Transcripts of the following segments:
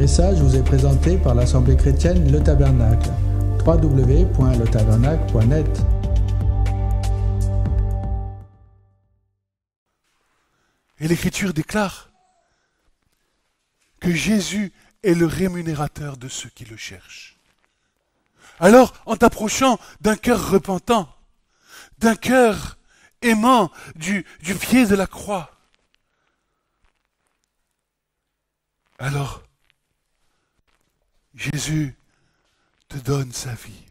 message vous est présenté par l'Assemblée chrétienne Le Tabernacle. www.letabernacle.net. Et l'Écriture déclare que Jésus est le rémunérateur de ceux qui le cherchent. Alors, en t'approchant d'un cœur repentant, d'un cœur aimant du pied de la croix, alors Jésus te donne sa vie.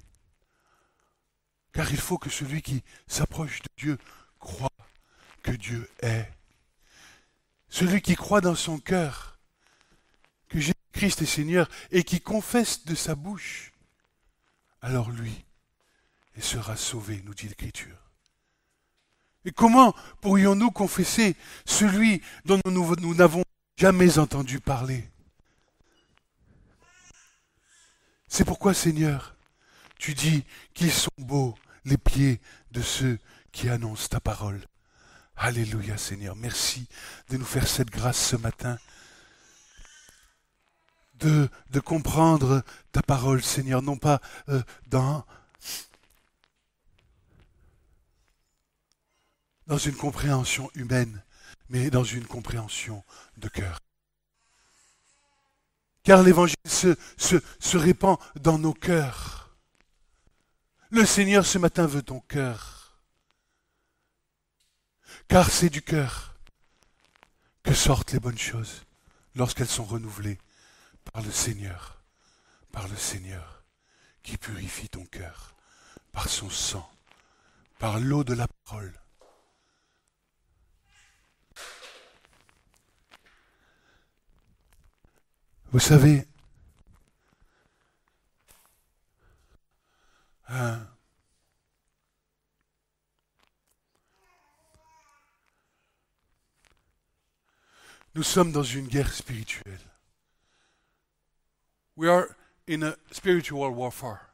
Car il faut que celui qui s'approche de Dieu croie que Dieu est. Celui qui croit dans son cœur que Jésus-Christ est Seigneur et qui confesse de sa bouche, alors lui, il sera sauvé, nous dit l'Écriture. Et comment pourrions-nous confesser celui dont nous n'avons jamais entendu parler? C'est pourquoi, Seigneur, tu dis qu'ils sont beaux les pieds de ceux qui annoncent ta parole. Alléluia, Seigneur. Merci de nous faire cette grâce ce matin, de comprendre ta parole, Seigneur, non pas dans une compréhension humaine, mais dans une compréhension de cœur. Car l'Évangile se répand dans nos cœurs. Le Seigneur ce matin veut ton cœur. Car c'est du cœur que sortent les bonnes choses lorsqu'elles sont renouvelées par le Seigneur qui purifie ton cœur par son sang, par l'eau de la parole. Vous savez, nous sommes dans une guerre spirituelle. We are in a spiritual warfare.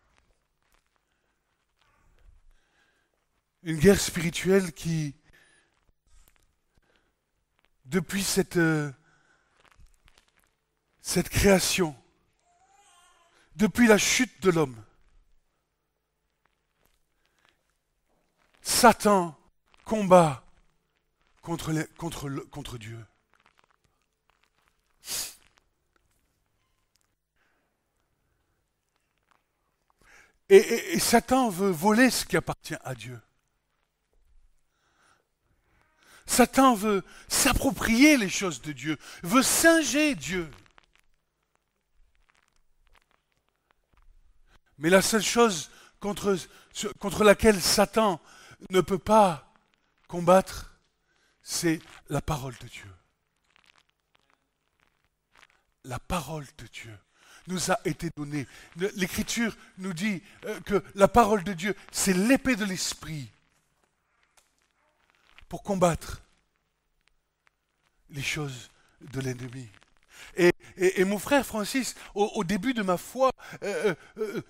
Une guerre spirituelle qui, depuis cette création, depuis la chute de l'homme, Satan combat contre Dieu. Et Satan veut voler ce qui appartient à Dieu. Satan veut s'approprier les choses de Dieu, veut singer Dieu. Mais la seule chose contre laquelle Satan ne peut pas combattre, c'est la parole de Dieu. La parole de Dieu nous a été donnée. L'Écriture nous dit que la parole de Dieu, c'est l'épée de l'Esprit pour combattre les choses de l'ennemi. Et mon frère Francis, au début de ma foi,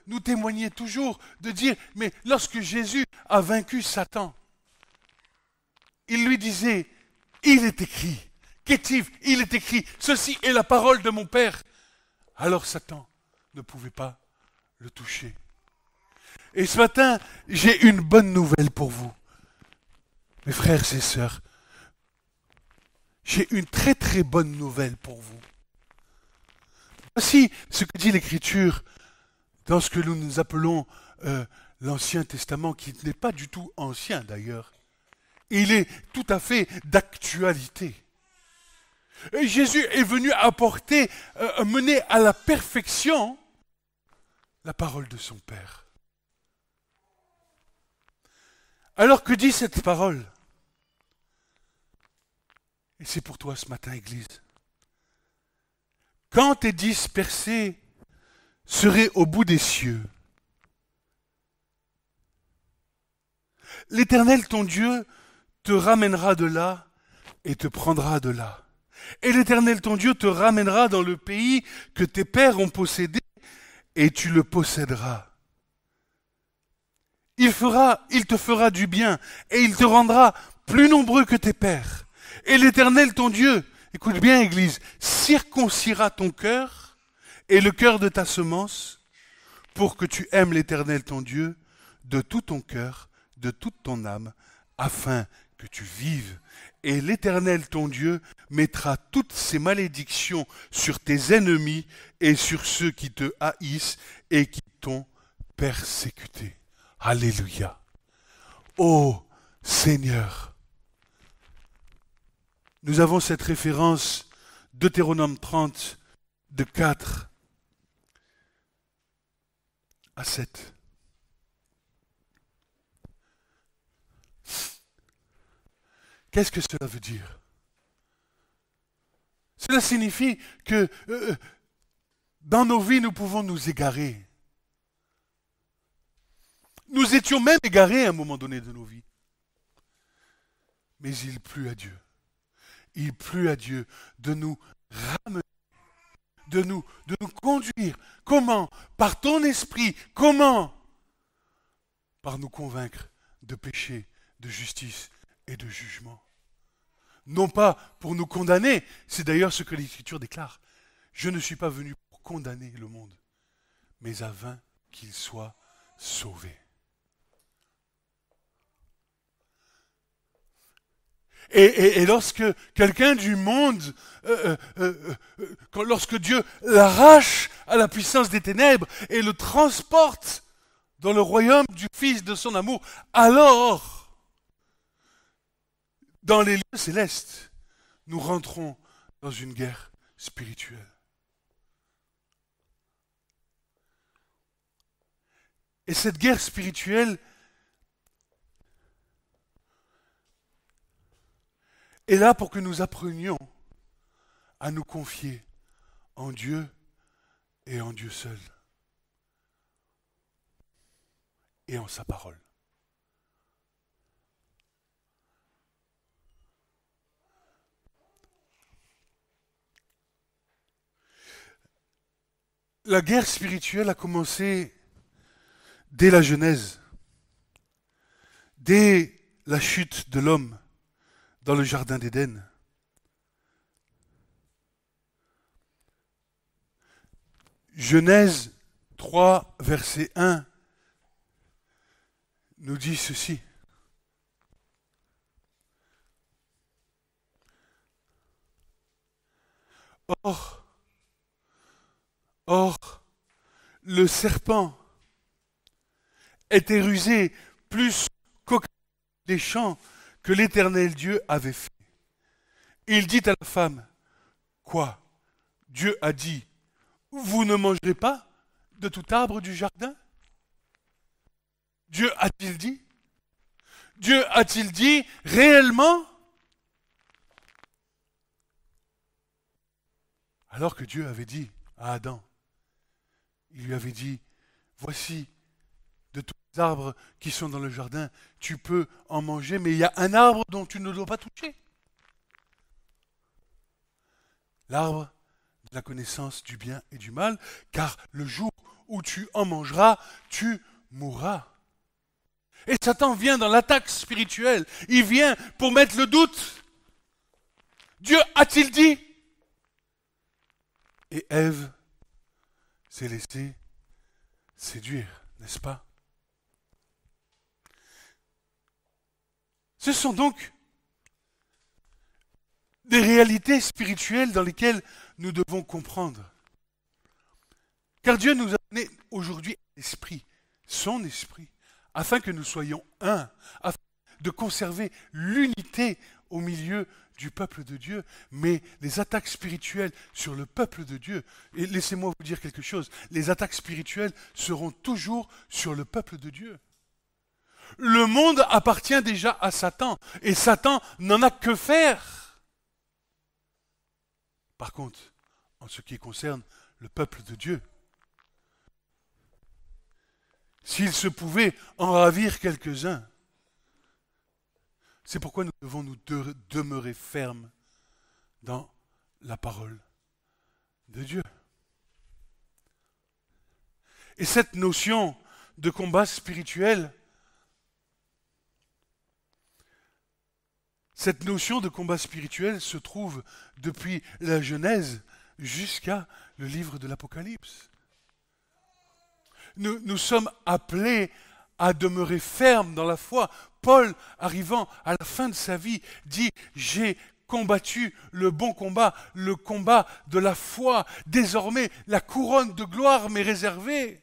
nous témoignait toujours de dire, mais lorsque Jésus a vaincu Satan, il lui disait, il est écrit, Kétiv, il est écrit, ceci est la parole de mon Père. Alors Satan ne pouvait pas le toucher. Et ce matin, j'ai une bonne nouvelle pour vous, mes frères et sœurs. J'ai une très très bonne nouvelle pour vous. Voici ce que dit l'Écriture dans ce que nous appelons l'Ancien Testament, qui n'est pas du tout ancien d'ailleurs. Il est tout à fait d'actualité. Et Jésus est venu apporter, mener à la perfection la parole de son Père. Alors que dit cette parole? Et c'est pour toi ce matin, Église. Quand tes dispersés seraient au bout des cieux, l'Éternel ton Dieu te ramènera de là et te prendra de là. Et l'Éternel ton Dieu te ramènera dans le pays que tes pères ont possédé et tu le posséderas. Il te fera du bien et il te rendra plus nombreux que tes pères. Et l'Éternel ton Dieu, écoute bien Église, circoncira ton cœur et le cœur de ta semence, pour que tu aimes l'Éternel ton Dieu de tout ton cœur, de toute ton âme, afin que tu vives. Et l'Éternel ton Dieu mettra toutes ses malédictions sur tes ennemis et sur ceux qui te haïssent et qui t'ont persécuté. Alléluia. Ô Seigneur, nous avons cette référence, Deutéronome 30, de 4 à 7. Qu'est-ce que cela veut dire? Cela signifie que dans nos vies, nous pouvons nous égarer. Nous étions même égarés à un moment donné de nos vies. Mais il plut à Dieu. Il plut à Dieu de nous ramener, de nous conduire. Comment? Par ton esprit. Comment? Par nous convaincre de péché, de justice et de jugement. Non pas pour nous condamner, c'est d'ailleurs ce que l'Écriture déclare. Je ne suis pas venu pour condamner le monde, mais afin qu'il soit sauvé. Et lorsque quelqu'un du monde, lorsque Dieu l'arrache à la puissance des ténèbres et le transporte dans le royaume du Fils de son amour, alors, dans les lieux célestes, nous rentrons dans une guerre spirituelle. Et cette guerre spirituelle est là pour que nous apprenions à nous confier en Dieu et en Dieu seul. Et en sa parole. La guerre spirituelle a commencé dès la Genèse, dès la chute de l'homme dans le jardin d'Éden. Genèse 3, verset 1 nous dit ceci. Or, le serpent était rusé plus qu'aucun des champs que l'Éternel Dieu avait fait. Il dit à la femme, quoi? Dieu a dit, vous ne mangerez pas de tout arbre du jardin? Dieu a-t-il dit? Dieu a-t-il dit réellement? Alors que Dieu avait dit à Adam, il lui avait dit, voici, de tous les arbres qui sont dans le jardin, tu peux en manger, mais il y a un arbre dont tu ne dois pas toucher. L'arbre de la connaissance du bien et du mal, car le jour où tu en mangeras, tu mourras. Et Satan vient dans l'attaque spirituelle. Il vient pour mettre le doute. Dieu a-t-il dit? Et Ève s'est laissée séduire, n'est-ce pas? Ce sont donc des réalités spirituelles dans lesquelles nous devons comprendre. Car Dieu nous a donné aujourd'hui l'esprit, son esprit, afin que nous soyons un, afin de conserver l'unité au milieu du peuple de Dieu. Mais les attaques spirituelles sur le peuple de Dieu, et laissez-moi vous dire quelque chose, les attaques spirituelles seront toujours sur le peuple de Dieu. Le monde appartient déjà à Satan, et Satan n'en a que faire. Par contre, en ce qui concerne le peuple de Dieu, s'il se pouvait en ravir quelques-uns, c'est pourquoi nous devons nous demeurer fermes dans la parole de Dieu. Et cette notion de combat spirituel, se trouve depuis la Genèse jusqu'à le livre de l'Apocalypse. Nous sommes appelés à demeurer fermes dans la foi. Paul, arrivant à la fin de sa vie, dit « J'ai combattu le bon combat, le combat de la foi. Désormais, la couronne de gloire m'est réservée. »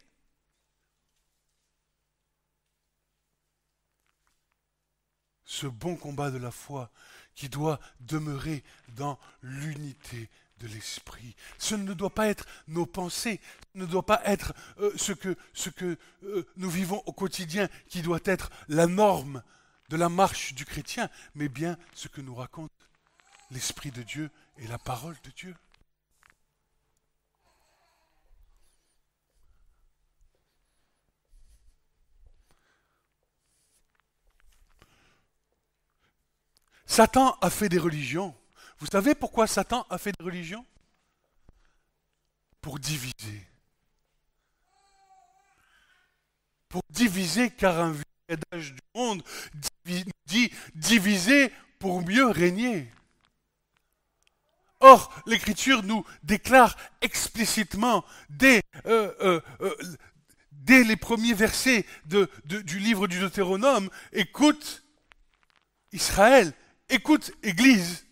Ce bon combat de la foi qui doit demeurer dans l'unité de l'esprit. Ce ne doit pas être nos pensées, ce ne doit pas être ce que nous vivons au quotidien qui doit être la norme de la marche du chrétien, mais bien ce que nous raconte l'Esprit de Dieu et la parole de Dieu. Satan a fait des religions. Vous savez pourquoi Satan a fait des religions? Pour diviser. Pour diviser, car un vieux adage du monde dit diviser pour mieux régner. Or, l'Écriture nous déclare explicitement dès les premiers versets du livre du Deutéronome, écoute Israël, écoute Église,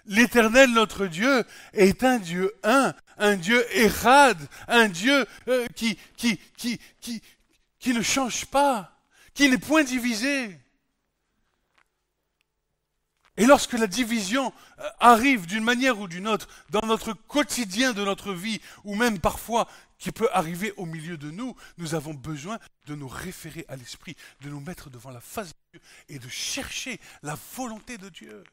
l'Éternel notre Dieu est un Dieu un Dieu érade, un Dieu qui ne change pas, qui n'est point divisé. Et lorsque la division arrive d'une manière ou d'une autre dans notre quotidien de notre vie, ou même parfois qui peut arriver au milieu de nous, nous avons besoin de nous référer à l'Esprit, de nous mettre devant la face de Dieu et de chercher la volonté de Dieu.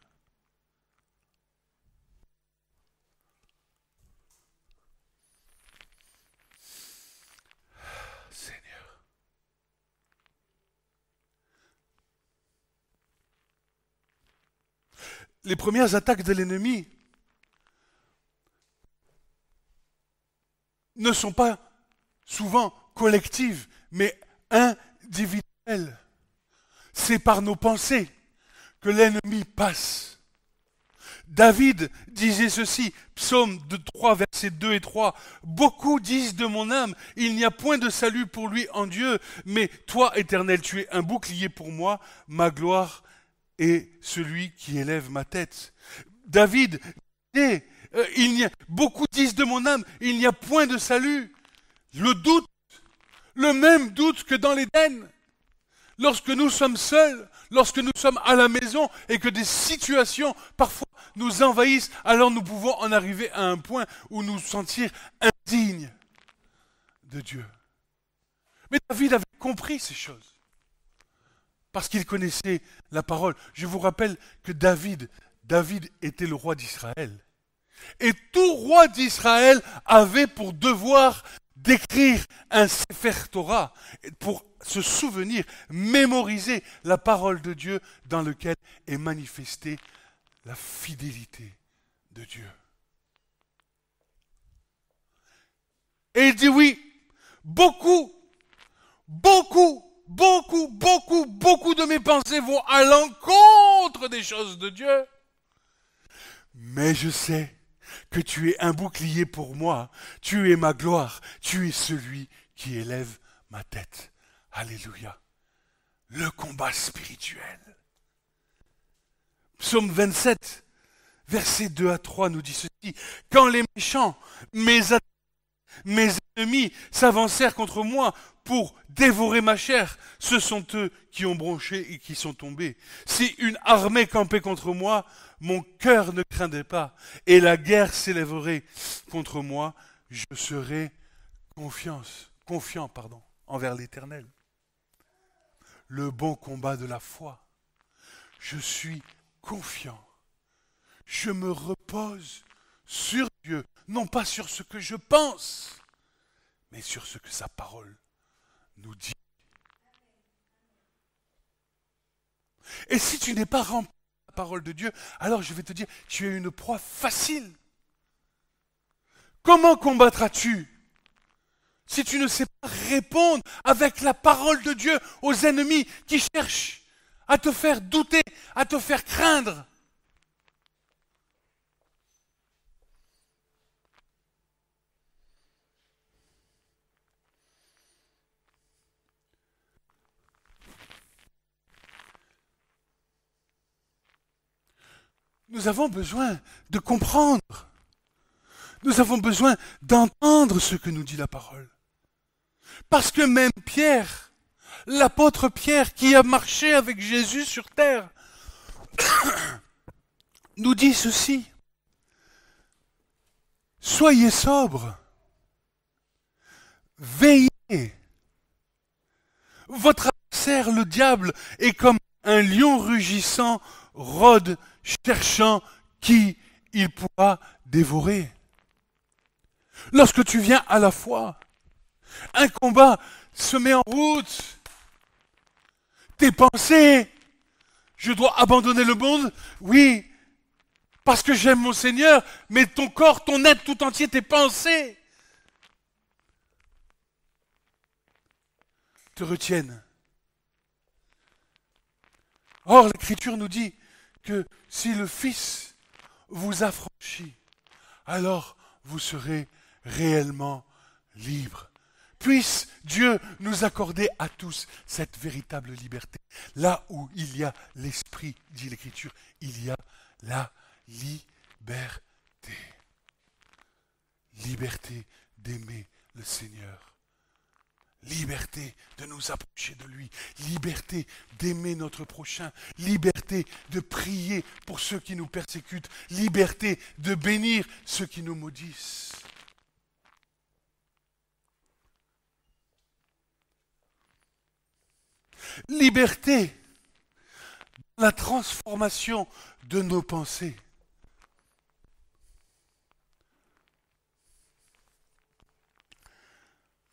Seigneur. Les premières attaques de l'ennemi ne sont pas souvent collectives, mais individuelles. C'est par nos pensées que l'ennemi passe. David disait ceci, psaume 3, versets 2 et 3, « Beaucoup disent de mon âme, il n'y a point de salut pour lui en Dieu, mais toi, Éternel, tu es un bouclier pour moi, ma gloire est celui qui élève ma tête. » David disait, beaucoup disent de mon âme, il n'y a point de salut. Le doute, le même doute que dans l'Éden. Lorsque nous sommes seuls, lorsque nous sommes à la maison et que des situations parfois nous envahissent, alors nous pouvons en arriver à un point où nous sentir indignes de Dieu. Mais David avait compris ces choses parce qu'il connaissait la parole. Je vous rappelle que David était le roi d'Israël. Et tout roi d'Israël avait pour devoir d'écrire un Sefer Torah pour se souvenir, mémoriser la parole de Dieu dans lequel est manifestée la fidélité de Dieu. Et il dit oui, beaucoup de mes pensées vont à l'encontre des choses de Dieu. Mais je sais que tu es un bouclier pour moi, tu es ma gloire, tu es celui qui élève ma tête. Alléluia. Le combat spirituel. Psaume 27, versets 2 à 3 nous dit ceci. Quand les méchants, mes ennemis s'avancèrent contre moi pour dévorer ma chair, ce sont eux qui ont bronché et qui sont tombés. Si une armée campait contre moi, mon cœur ne craindrait pas, et la guerre s'élèverait contre moi, je serai confiant envers l'Éternel. Le bon combat de la foi. Je suis confiant. Je me repose sur Dieu, non pas sur ce que je pense, mais sur ce que sa parole nous dit. Et si tu n'es pas rempli de la parole de Dieu, alors je vais te dire, tu es une proie facile. Comment combattras-tu si tu ne sais pas répondre avec la parole de Dieu aux ennemis qui cherchent à te faire douter, à te faire craindre? nous avons besoin de comprendre. Nous avons besoin d'entendre ce que nous dit la parole. Parce que même Pierre, l'apôtre Pierre qui a marché avec Jésus sur terre, nous dit ceci. Soyez sobres, veillez. Votre adversaire, le diable, est comme un lion rugissant, rôde, cherchant qui il pourra dévorer. Lorsque tu viens à la foi, un combat se met en route. Tes pensées, je dois abandonner le monde, oui, parce que j'aime mon Seigneur, mais ton corps, ton être tout entier, tes pensées te retiennent. Or, l'Écriture nous dit que si le Fils vous affranchit, alors vous serez réellement libres. Puisse Dieu nous accorder à tous cette véritable liberté. Là où il y a l'Esprit, dit l'Écriture, il y a la liberté. Liberté d'aimer le Seigneur. Liberté de nous approcher de lui, liberté d'aimer notre prochain, liberté de prier pour ceux qui nous persécutent, liberté de bénir ceux qui nous maudissent. Liberté dans la transformation de nos pensées.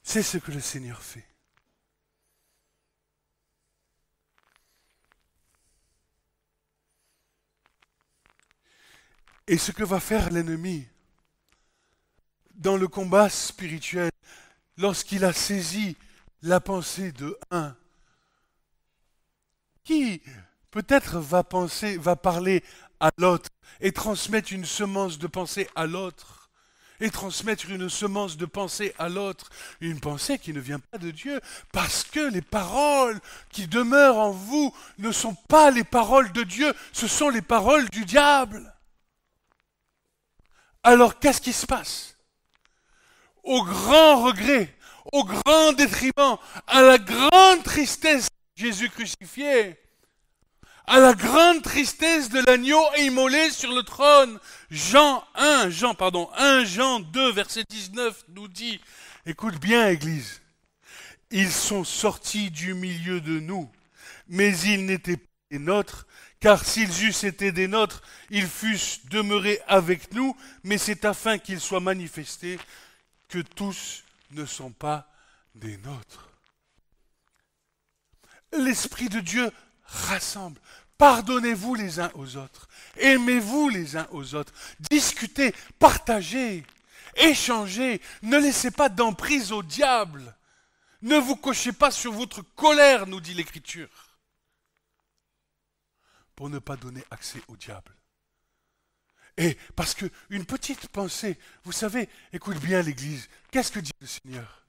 C'est ce que le Seigneur fait. Et ce que va faire l'ennemi dans le combat spirituel, lorsqu'il a saisi la pensée de un, qui peut-être va parler à l'autre et transmettre une semence de pensée à l'autre, et transmettre une semence de pensée à l'autre, une pensée qui ne vient pas de Dieu, parce que les paroles qui demeurent en vous ne sont pas les paroles de Dieu, ce sont les paroles du diable. Alors qu'est-ce qui se passe? Au grand regret, au grand détriment, à la grande tristesse de Jésus crucifié, à la grande tristesse de l'agneau immolé sur le trône, 1 Jean 2, verset 19 nous dit, écoute bien Église, ils sont sortis du milieu de nous, mais ils n'étaient pas des nôtres, car s'ils eussent été des nôtres, ils fussent demeurés avec nous, mais c'est afin qu'ils soient manifestés que tous ne sont pas des nôtres. L'Esprit de Dieu rassemble. Pardonnez-vous les uns aux autres. Aimez-vous les uns aux autres. Discutez, partagez, échangez. Ne laissez pas d'emprise au diable. Ne vous cochez pas sur votre colère, nous dit l'Écriture, pour ne pas donner accès au diable. Et parce qu'une petite pensée, vous savez, écoute bien l'Église, qu'est-ce que dit le Seigneur?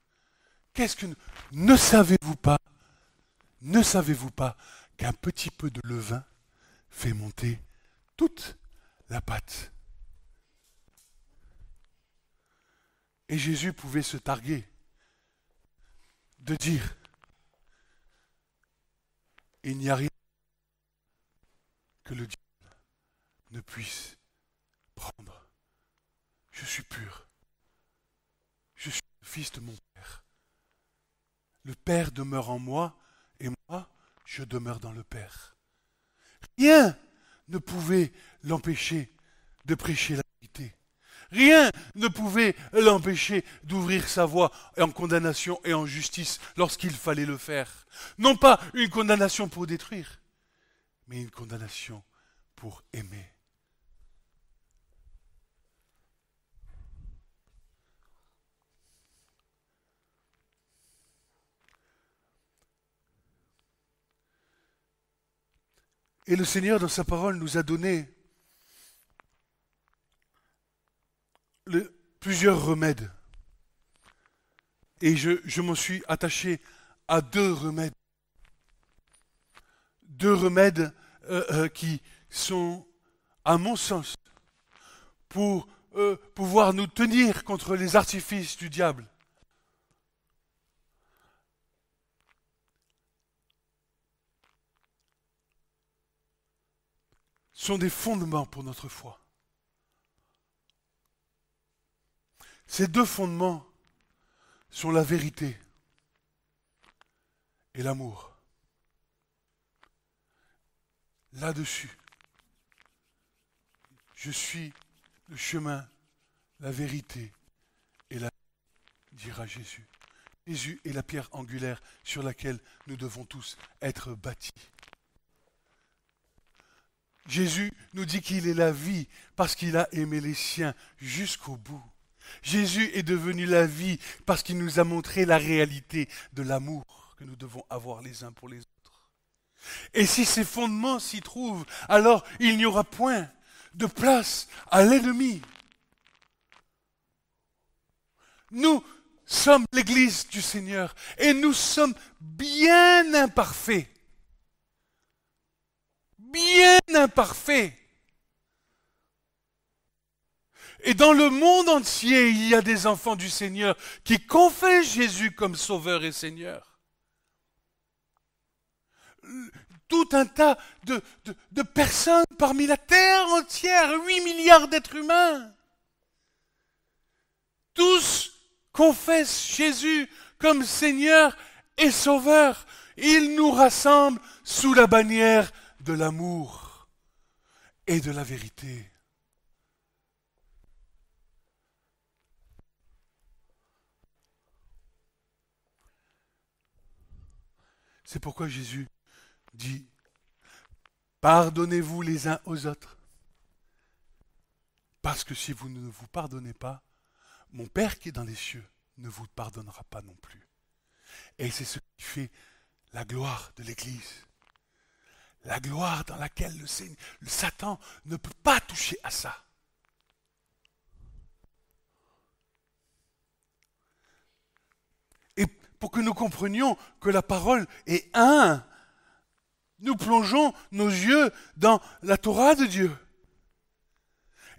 Ne savez-vous pas qu'un petit peu de levain fait monter toute la pâte? Et Jésus pouvait se targuer de dire, il n'y a rien que le diable ne puisse prendre. Je suis pur. Je suis le fils de mon Père. Le Père demeure en moi et moi, je demeure dans le Père. Rien ne pouvait l'empêcher de prêcher la vérité. Rien ne pouvait l'empêcher d'ouvrir sa voix en condamnation et en justice lorsqu'il fallait le faire. Non pas une condamnation pour détruire, mais une condamnation pour aimer. Et le Seigneur, dans sa parole, nous a donné plusieurs remèdes. Et je m'en suis attaché à 2 remèdes. 2 remèdes qui sont à mon sens, pour pouvoir nous tenir contre les artifices du diable, sont des fondements pour notre foi. Ces deux fondements sont la vérité et l'amour. Là-dessus, je suis le chemin, la vérité et la vie, dira Jésus. Jésus est la pierre angulaire sur laquelle nous devons tous être bâtis. Jésus nous dit qu'il est la vie parce qu'il a aimé les siens jusqu'au bout. Jésus est devenu la vie parce qu'il nous a montré la réalité de l'amour que nous devons avoir les uns pour les autres. Et si ces fondements s'y trouvent, alors il n'y aura point de place à l'ennemi. Nous sommes l'Église du Seigneur et nous sommes bien imparfaits. Bien imparfaits. Et dans le monde entier, il y a des enfants du Seigneur qui confessent Jésus comme Sauveur et Seigneur. Tout un tas de personnes parmi la terre entière, 8 milliards d'êtres humains. Tous confessent Jésus comme Seigneur et Sauveur. Il nous rassemble sous la bannière de l'amour et de la vérité. C'est pourquoi Jésus dit, pardonnez-vous les uns aux autres. Parce que si vous ne vous pardonnez pas, mon Père qui est dans les cieux ne vous pardonnera pas non plus. Et c'est ce qui fait la gloire de l'Église. La gloire dans laquelle le Satan ne peut pas toucher à ça. Et pour que nous comprenions que la parole est un, nous plongeons nos yeux dans la Torah de Dieu.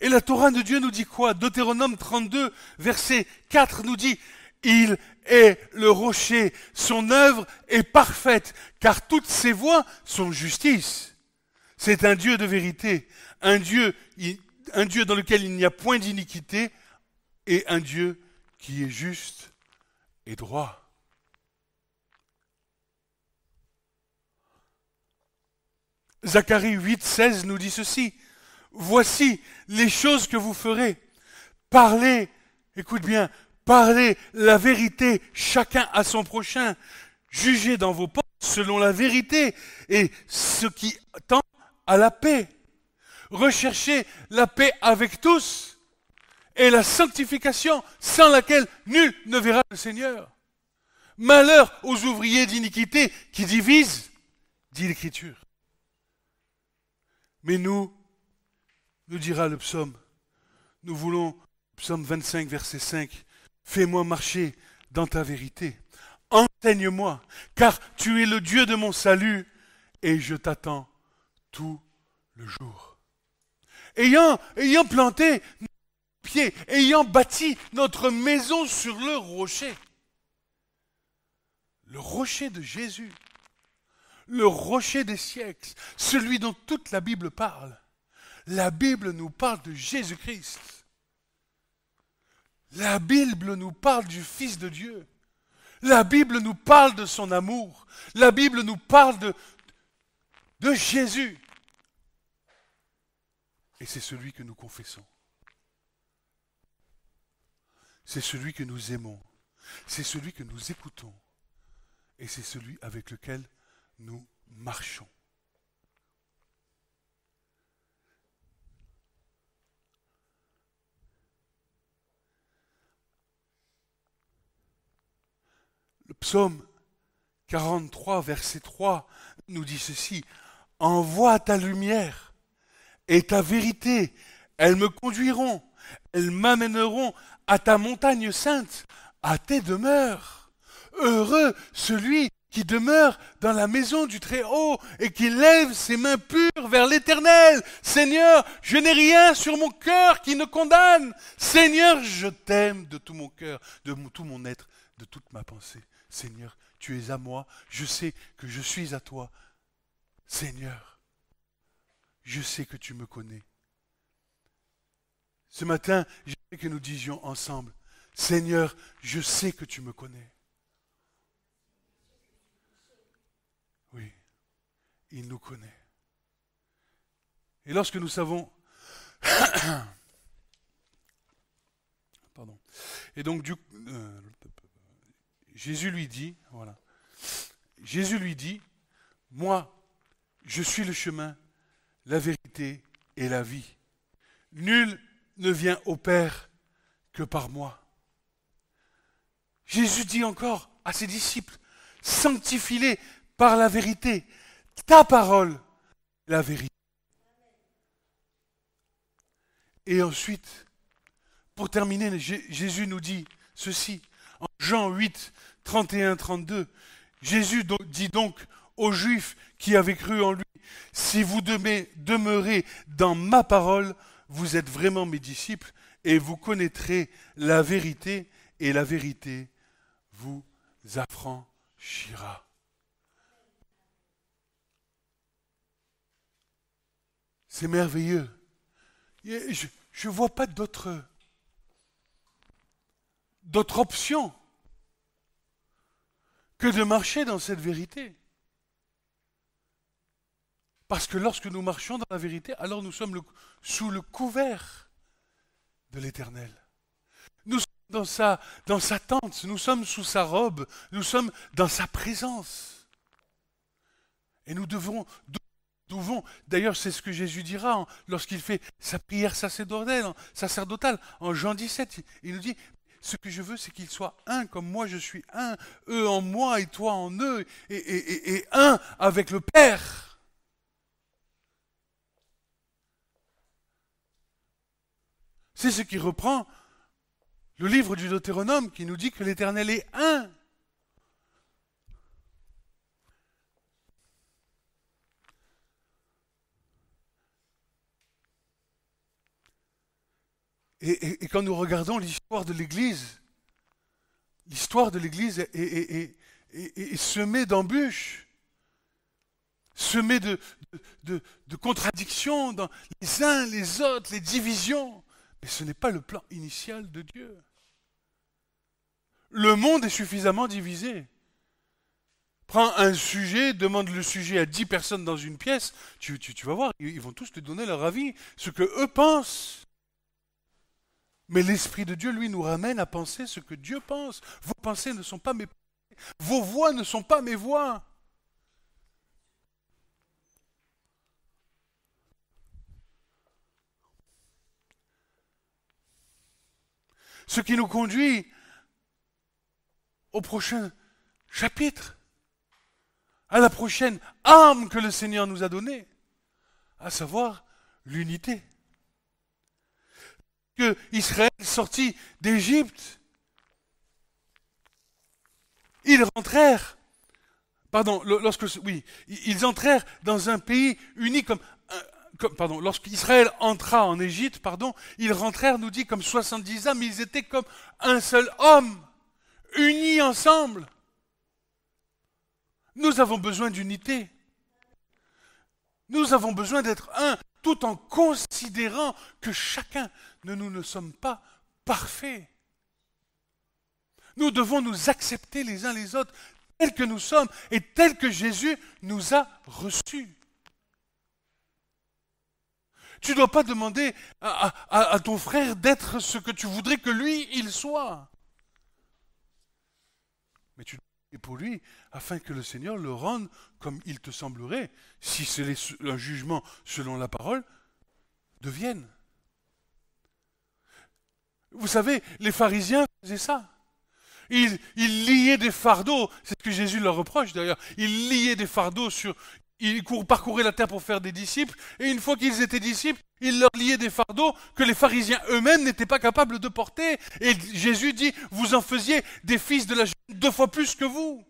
Et la Torah de Dieu nous dit quoi? Deutéronome 32, verset 4 nous dit « Il est le rocher, son œuvre est parfaite, car toutes ses voies sont justice. » C'est un Dieu de vérité, un Dieu dans lequel il n'y a point d'iniquité, et un Dieu qui est juste et droit. Zacharie 8, 16 nous dit ceci. Voici les choses que vous ferez. Parlez, écoute bien, parlez la vérité chacun à son prochain. Jugez dans vos portes selon la vérité et ce qui tend à la paix. Recherchez la paix avec tous et la sanctification sans laquelle nul ne verra le Seigneur. Malheur aux ouvriers d'iniquité qui divisent, dit l'Écriture. Mais nous dira le psaume, nous voulons, psaume 25, verset 5, fais-moi marcher dans ta vérité, enseigne-moi, car tu es le Dieu de mon salut, et je t'attends tout le jour. Ayant planté nos pieds, ayant bâti notre maison sur le rocher de Jésus, le rocher des siècles, celui dont toute la Bible parle. La Bible nous parle de Jésus-Christ. La Bible nous parle du Fils de Dieu. La Bible nous parle de son amour. La Bible nous parle de Jésus. Et c'est celui que nous confessons. C'est celui que nous aimons. C'est celui que nous écoutons. Et c'est celui avec lequel nous marchons. Le psaume 43, verset 3, nous dit ceci. « Envoie ta lumière et ta vérité, elles me conduiront, elles m'amèneront à ta montagne sainte, à tes demeures. Heureux celui qui demeure dans la maison du Très-Haut et qui lève ses mains pures vers l'Éternel. Seigneur, je n'ai rien sur mon cœur qui ne condamne. Seigneur, je t'aime de tout mon cœur, tout mon être, de toute ma pensée. Seigneur, tu es à moi, je sais que je suis à toi. Seigneur, je sais que tu me connais. Ce matin, j'aimerais que nous disions ensemble, Seigneur, je sais que tu me connais. Oui, il nous connaît. Et lorsque nous savons... Pardon. Et donc, Jésus lui dit, moi, je suis le chemin, la vérité et la vie. Nul ne vient au Père que par moi. Jésus dit encore à ses disciples, sanctifie-les par la vérité. Ta parole, la vérité. Et ensuite, pour terminer, Jésus nous dit ceci, en Jean 8, 31-32, Jésus dit donc aux Juifs qui avaient cru en lui, si vous demeurez dans ma parole, vous êtes vraiment mes disciples et vous connaîtrez la vérité et la vérité vous affranchira. C'est merveilleux. Je ne vois pas d'autre option que de marcher dans cette vérité. Parce que lorsque nous marchons dans la vérité, alors nous sommes sous le couvert de l'Éternel. Nous sommes dans sa tente, nous sommes sous sa robe, nous sommes dans sa présence. Et nous devons, d'ailleurs c'est ce que Jésus dira lorsqu'il fait sa prière sacerdotale en Jean 17, il nous dit, ce que je veux c'est qu'ils soient un comme moi je suis un, eux en moi et toi en eux, et un avec le Père. C'est ce qui reprend le livre du Deutéronome qui nous dit que l'Éternel est un. Et quand nous regardons l'histoire de l'Église est semée d'embûches, semée de contradictions dans les uns, les autres, les divisions. Mais ce n'est pas le plan initial de Dieu. Le monde est suffisamment divisé. Prends un sujet, demande le sujet à 10 personnes dans une pièce, tu vas voir, ils vont tous te donner leur avis, ce que eux pensent. Mais l'Esprit de Dieu, lui, nous ramène à penser ce que Dieu pense. Vos pensées ne sont pas mes pensées, vos voix ne sont pas mes voix. Ce qui nous conduit au prochain chapitre, à la prochaine arme que le Seigneur nous a donnée, à savoir l'unité. Que Israël sorti d'Égypte, ils entrèrent dans un pays uni lorsqu'Israël entra en Égypte, ils rentrèrent, nous dit, comme 70 âmes, ils étaient comme un seul homme, unis ensemble. Nous avons besoin d'unité. Nous avons besoin d'être un, tout en considérant que chacun de nous ne sommes pas parfaits. Nous devons nous accepter les uns les autres tels que nous sommes et tels que Jésus nous a reçus. Tu ne dois pas demander à ton frère d'être ce que tu voudrais que lui, il soit. Mais tu dois prier pour lui afin que le Seigneur le rende comme il te semblerait, si c'est un jugement selon la parole, devienne. Vous savez, les pharisiens faisaient ça. Ils liaient des fardeaux, c'est ce que Jésus leur reproche d'ailleurs, ils liaient des fardeaux ils parcouraient la terre pour faire des disciples, et une fois qu'ils étaient disciples, ils leur liaient des fardeaux que les pharisiens eux-mêmes n'étaient pas capables de porter. Et Jésus dit, vous en faisiez des fils de la jeune 2 fois plus que vous.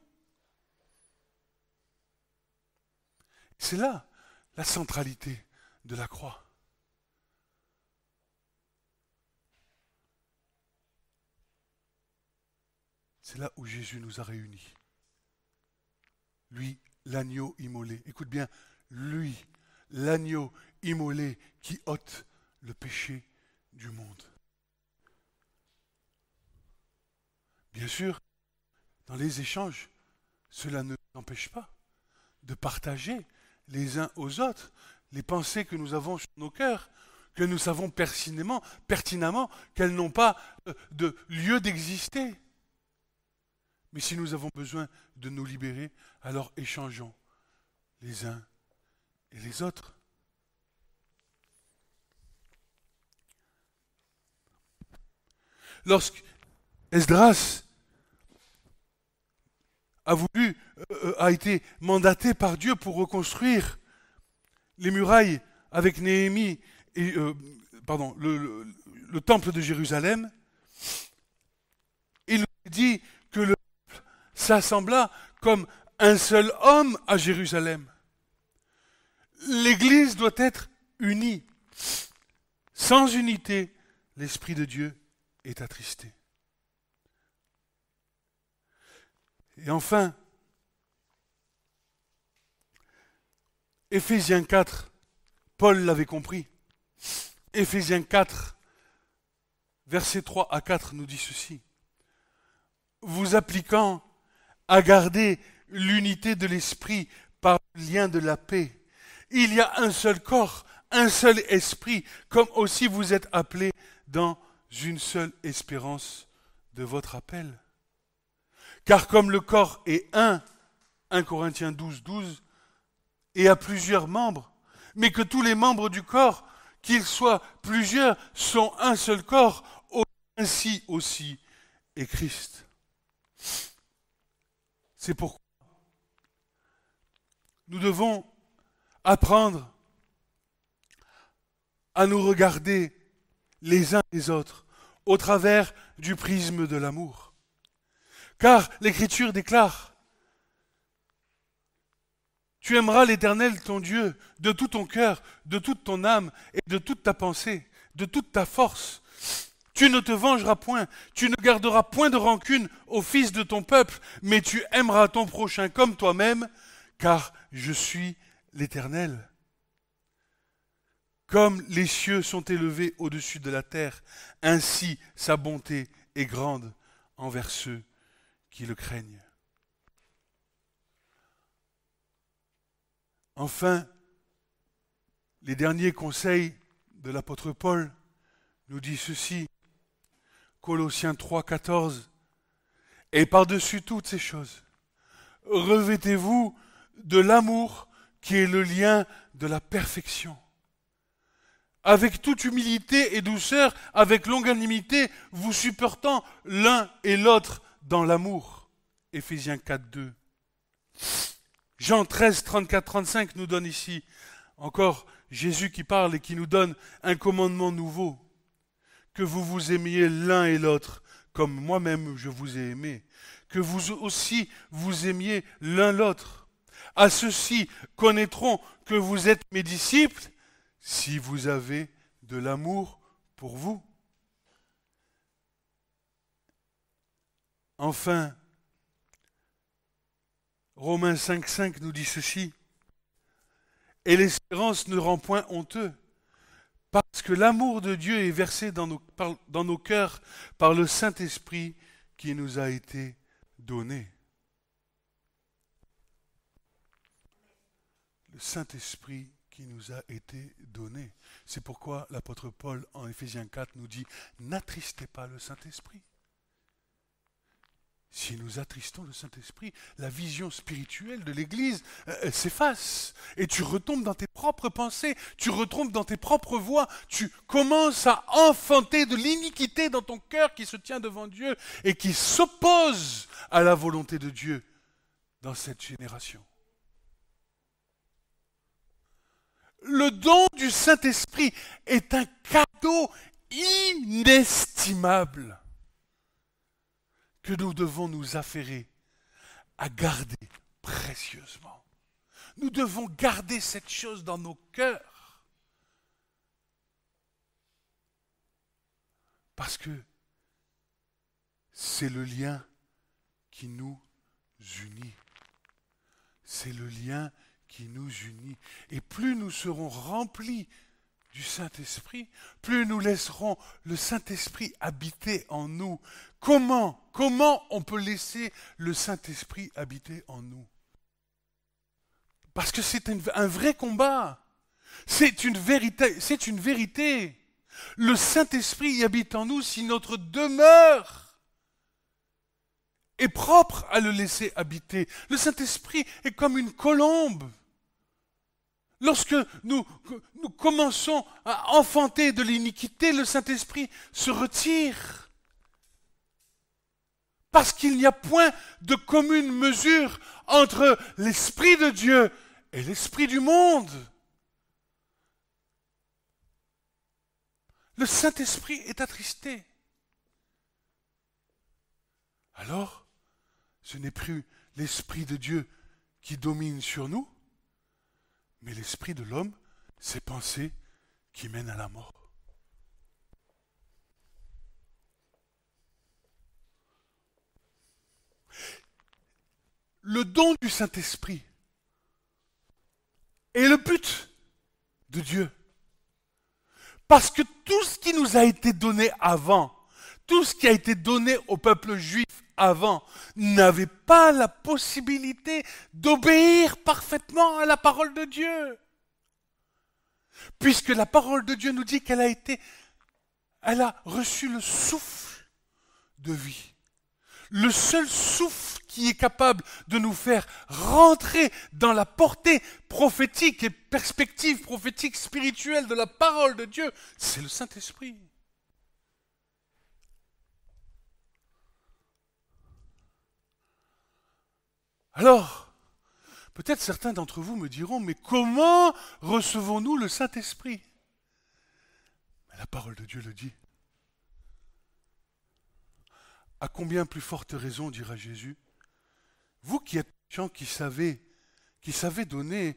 C'est là la centralité de la croix. C'est là où Jésus nous a réunis. Lui, l'agneau immolé. Écoute bien, lui, l'agneau immolé qui ôte le péché du monde. Bien sûr, dans les échanges, cela ne nous empêche pas de partager les uns aux autres les pensées que nous avons sur nos cœurs, que nous savons pertinemment qu'elles n'ont pas de lieu d'exister. Mais si nous avons besoin de nous libérer, alors échangeons les uns et les autres. Lorsque Esdras a été mandaté par Dieu pour reconstruire les murailles avec Néhémie et le temple de Jérusalem, il nous dit que le peuple s'assembla comme un seul homme à Jérusalem. L'Église doit être unie. Sans unité, l'Esprit de Dieu est attristé. Et enfin, Éphésiens 4, Paul l'avait compris. Éphésiens 4, versets 3 à 4 nous dit ceci. Vous appliquant à garder l'unité de l'esprit par le lien de la paix. Il y a un seul corps, un seul esprit, comme aussi vous êtes appelés dans une seule espérance de votre appel. Car comme le corps est 1 Corinthiens 12, 12, et a plusieurs membres, mais que tous les membres du corps, qu'ils soient plusieurs, sont un seul corps, ainsi aussi est Christ. C'est pourquoi nous devons apprendre à nous regarder les uns les autres au travers du prisme de l'amour. Car l'Écriture déclare: tu aimeras l'Éternel ton Dieu de tout ton cœur, de toute ton âme et de toute ta pensée, de toute ta force. Tu ne te vengeras point, tu ne garderas point de rancune au fils de ton peuple, mais tu aimeras ton prochain comme toi-même, car je suis l'Éternel. Comme les cieux sont élevés au-dessus de la terre, ainsi sa bonté est grande envers ceux qui le craignent. Enfin, les derniers conseils de l'apôtre Paul nous disent ceci. Colossiens 3, 14. Et par-dessus toutes ces choses, revêtez-vous de l'amour qui est le lien de la perfection. Avec toute humilité et douceur, avec longanimité, vous supportant l'un et l'autre dans l'amour. Éphésiens 4, 2. Jean 13, 34, 35 nous donne ici encore Jésus qui parle et qui nous donne un commandement nouveau. Que vous vous aimiez l'un et l'autre, comme moi-même je vous ai aimé. Que vous aussi vous aimiez l'un l'autre. À ceux-ci connaîtront que vous êtes mes disciples, si vous avez de l'amour pour vous. Enfin, Romains 5, 5 nous dit ceci. Et l'espérance ne rend point honteux, parce que l'amour de Dieu est versé dans nos cœurs par le Saint-Esprit qui nous a été donné. Le Saint-Esprit qui nous a été donné. C'est pourquoi l'apôtre Paul en Éphésiens 4 nous dit « N'attristez pas le Saint-Esprit ». Si nous attristons le Saint-Esprit, la vision spirituelle de l'Église s'efface. Et tu retombes dans tes propres pensées, tu retombes dans tes propres voies, tu commences à enfanter de l'iniquité dans ton cœur qui se tient devant Dieu et qui s'oppose à la volonté de Dieu dans cette génération. Le don du Saint-Esprit est un cadeau inestimable que nous devons nous affairer à garder précieusement. Nous devons garder cette chose dans nos cœurs. Parce que c'est le lien qui nous unit. C'est le lien qui nous unit. Et plus nous serons remplis du Saint-Esprit, plus nous laisserons le Saint-Esprit habiter en nous. Comment on peut laisser le Saint-Esprit habiter en nous? Parce que c'est un vrai combat. C'est une vérité. Le Saint-Esprit y habite en nous si notre demeure est propre à le laisser habiter. Le Saint-Esprit est comme une colombe. Lorsque nous commençons à enfanter de l'iniquité, le Saint-Esprit se retire. Parce qu'il n'y a point de commune mesure entre l'Esprit de Dieu et l'Esprit du monde. Le Saint-Esprit est attristé. Alors, ce n'est plus l'Esprit de Dieu qui domine sur nous, mais l'esprit de l'homme, ses pensées qui mènent à la mort. Le don du Saint-Esprit est le but de Dieu. Parce que tout ce qui nous a été donné avant, tout ce qui a été donné au peuple juif avant, n'avait pas la possibilité d'obéir parfaitement à la parole de Dieu. Puisque la parole de Dieu nous dit qu'elle a reçu le souffle de vie. Le seul souffle qui est capable de nous faire rentrer dans la portée prophétique et perspective prophétique spirituelle de la parole de Dieu, c'est le Saint-Esprit. Alors, peut-être certains d'entre vous me diront, mais comment recevons-nous le Saint-Esprit? La parole de Dieu le dit. À combien plus forte raison, dira Jésus, vous qui êtes gens qui savez donner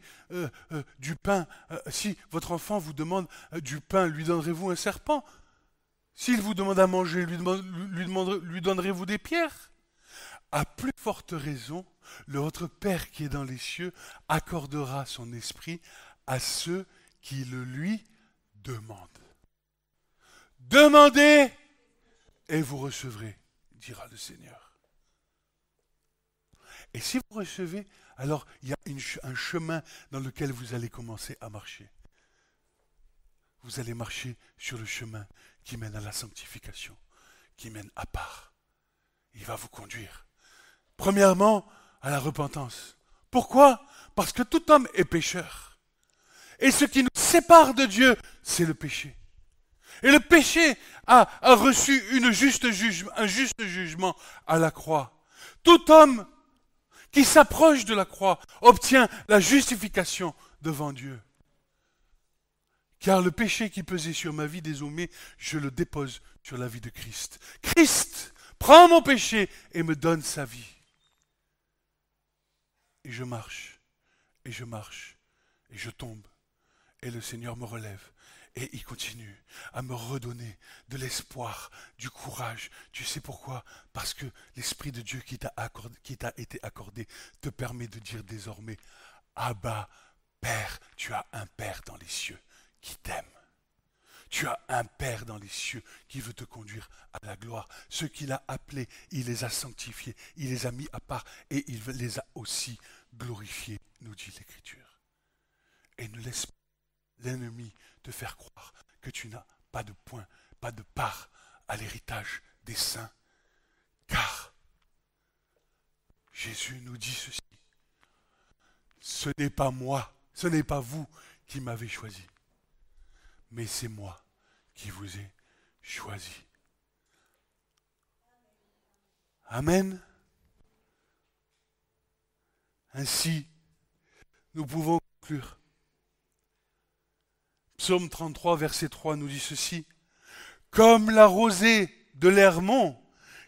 du pain, si votre enfant vous demande du pain, lui donnerez-vous un serpent? S'il vous demande à manger, lui donnerez-vous des pierres? À plus forte raison, votre Père qui est dans les cieux accordera son esprit à ceux qui le lui demandent. Demandez et vous recevrez, dira le Seigneur. Et si vous recevez, alors il y a un chemin dans lequel vous allez commencer à marcher. Vous allez marcher sur le chemin qui mène à la sanctification, qui mène à part. Il va vous conduire. Premièrement, à la repentance. Pourquoi? Parce que tout homme est pécheur. Et ce qui nous sépare de Dieu, c'est le péché. Et le péché a reçu un juste jugement à la croix. Tout homme qui s'approche de la croix obtient la justification devant Dieu. Car le péché qui pesait sur ma vie désormais, je le dépose sur la vie de Christ. Christ prend mon péché et me donne sa vie. Et je marche, et je marche, et je tombe. Et le Seigneur me relève. Et il continue à me redonner de l'espoir, du courage. Tu sais pourquoi? Parce que l'Esprit de Dieu qui t'a été accordé te permet de dire désormais, Abba, Père, tu as un Père dans les cieux qui t'aime. Tu as un Père dans les cieux qui veut te conduire à la gloire. Ceux qu'il a appelés, il les a sanctifiés, il les a mis à part et il les a aussi glorifiés, nous dit l'Écriture. Et ne laisse pas l'ennemi te faire croire que tu n'as pas de point, pas de part à l'héritage des saints. Car Jésus nous dit ceci. Ce n'est pas moi, ce n'est pas vous qui m'avez choisi, mais c'est moi qui vous ai choisi. Amen. Ainsi, nous pouvons conclure. Psaume 33, verset 3 nous dit ceci. Comme la rosée de l'Hermon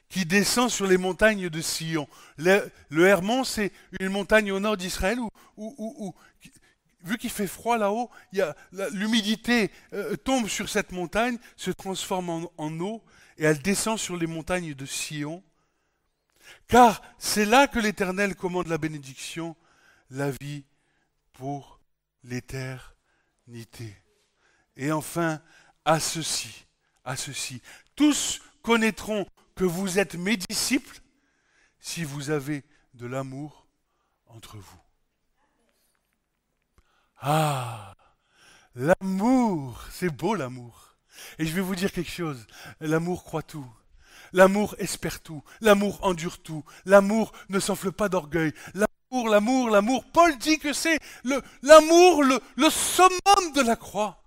qui descend sur les montagnes de Sion. Le Hermon, c'est une montagne au nord d'Israël vu qu'il fait froid là-haut, l'humidité tombe sur cette montagne, se transforme en eau, et elle descend sur les montagnes de Sion. Car c'est là que l'Éternel commande la bénédiction, la vie pour l'éternité. Et enfin, à ceci, tous connaîtront que vous êtes mes disciples si vous avez de l'amour entre vous. Ah, l'amour, c'est beau l'amour. Et je vais vous dire quelque chose, l'amour croit tout. L'amour espère tout, l'amour endure tout, l'amour ne s'enfle pas d'orgueil. L'amour. Paul dit que c'est l'amour, le summum de la croix.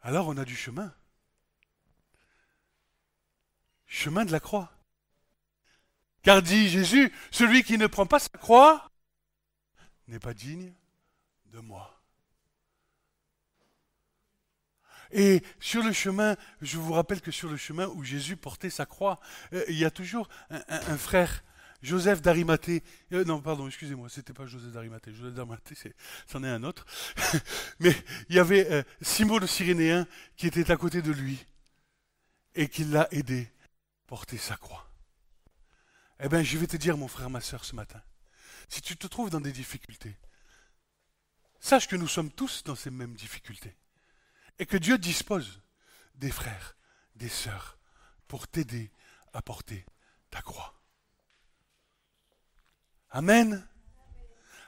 Alors on a du chemin. Chemin de la croix. Car dit Jésus, celui qui ne prend pas sa croix n'est pas digne de moi. Et sur le chemin, je vous rappelle que sur le chemin où Jésus portait sa croix, il y a toujours un frère, Joseph d'Arimathée. Non, pardon, excusez-moi, c'était pas Joseph d'Arimathée. Joseph d'Arimathée, c'en est un autre. Mais il y avait Simon le Cyrénéen qui était à côté de lui et qui l'a aidé à porter sa croix. Eh bien, je vais te dire, mon frère, ma sœur, ce matin, si tu te trouves dans des difficultés, sache que nous sommes tous dans ces mêmes difficultés. Et que Dieu dispose des frères, des sœurs, pour t'aider à porter ta croix. Amen.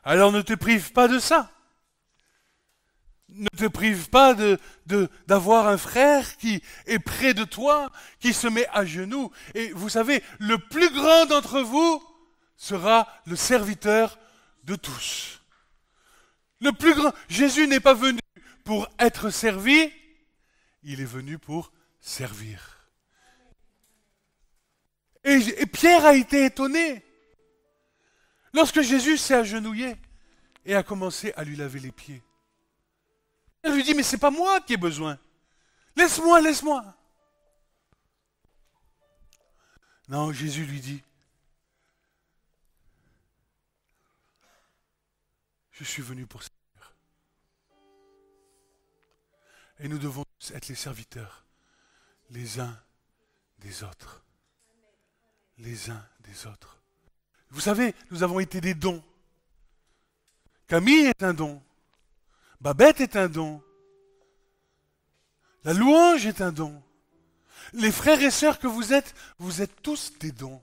Alors ne te prive pas de ça. Ne te prive pas d'avoir un frère qui est près de toi, qui se met à genoux. Et vous savez, le plus grand d'entre vous sera le serviteur de tous. Le plus grand. Jésus n'est pas venu pour être servi, il est venu pour servir. Et Pierre a été étonné lorsque Jésus s'est agenouillé et a commencé à lui laver les pieds. Il lui dit, mais c'est pas moi qui ai besoin. Laisse-moi. Non, Jésus lui dit, je suis venu pour servir. Et nous devons tous être les serviteurs, les uns des autres. Les uns des autres. Vous savez, nous avons été des dons. Camille est un don. Babette est un don. La louange est un don. Les frères et sœurs que vous êtes tous des dons.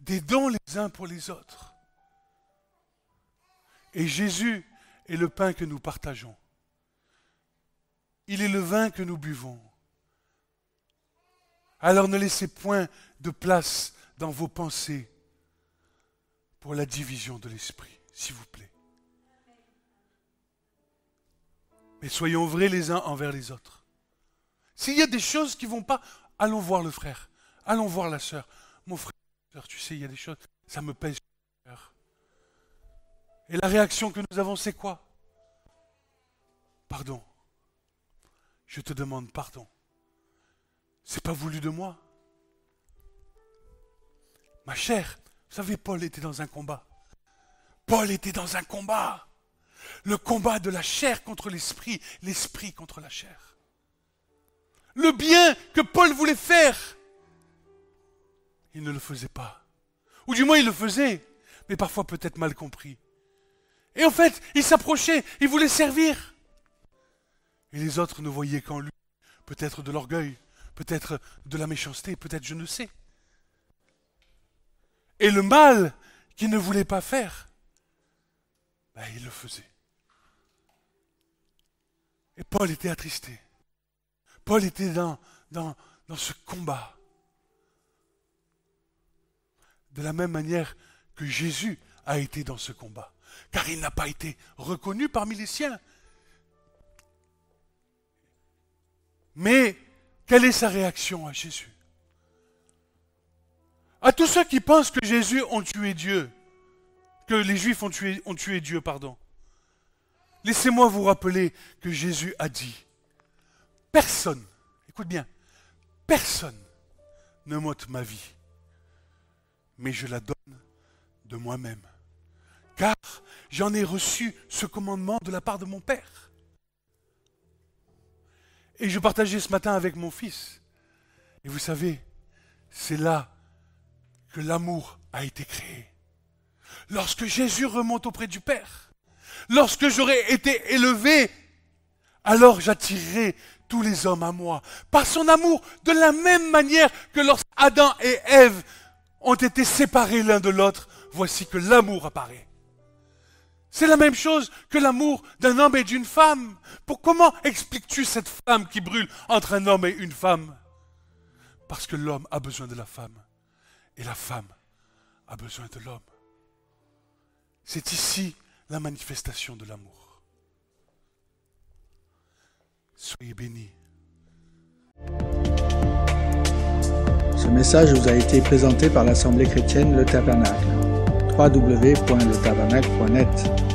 Des dons les uns pour les autres. Et Jésus est le pain que nous partageons. Il est le vin que nous buvons. Alors ne laissez point de place dans vos pensées pour la division de l'esprit, s'il vous plaît. Mais soyons vrais les uns envers les autres. S'il y a des choses qui ne vont pas, allons voir le frère, allons voir la sœur. Mon frère, tu sais, il y a des choses, ça me pèse sur le cœur. Et la réaction que nous avons, c'est quoi? Pardon. Je te demande pardon. C'est pas voulu de moi. Ma chère, vous savez, Paul était dans un combat. Paul était dans un combat. Le combat de la chair contre l'esprit, l'esprit contre la chair. Le bien que Paul voulait faire, il ne le faisait pas. Ou du moins il le faisait, mais parfois peut-être mal compris. Et en fait, il s'approchait, il voulait servir. Et les autres ne voyaient qu'en lui, peut-être de l'orgueil, peut-être de la méchanceté, peut-être je ne sais. Et le mal qu'il ne voulait pas faire, il le faisait. Et Paul était attristé. Paul était dans ce combat. De la même manière que Jésus a été dans ce combat. Car il n'a pas été reconnu parmi les siens. Mais quelle est sa réaction à Jésus? À tous ceux qui pensent que Jésus ont tué Dieu, que les Juifs ont tué Dieu, pardon. Laissez-moi vous rappeler que Jésus a dit, personne, écoute bien, personne ne m'ôte ma vie mais je la donne de moi-même. Car j'en ai reçu ce commandement de la part de mon Père. Et je partageais ce matin avec mon fils. Et vous savez, c'est là que l'amour a été créé. Lorsque Jésus remonte auprès du Père, lorsque j'aurai été élevé, alors j'attirerai tous les hommes à moi, par son amour, de la même manière que lorsque Adam et Ève ont été séparés l'un de l'autre, voici que l'amour apparaît. C'est la même chose que l'amour d'un homme et d'une femme. Comment expliques-tu cette flamme qui brûle entre un homme et une femme? Parce que l'homme a besoin de la femme, et la femme a besoin de l'homme. C'est ici la manifestation de l'amour. Soyez bénis. Ce message vous a été présenté par l'Assemblée chrétienne Le Tabernacle. www.letabernacle.net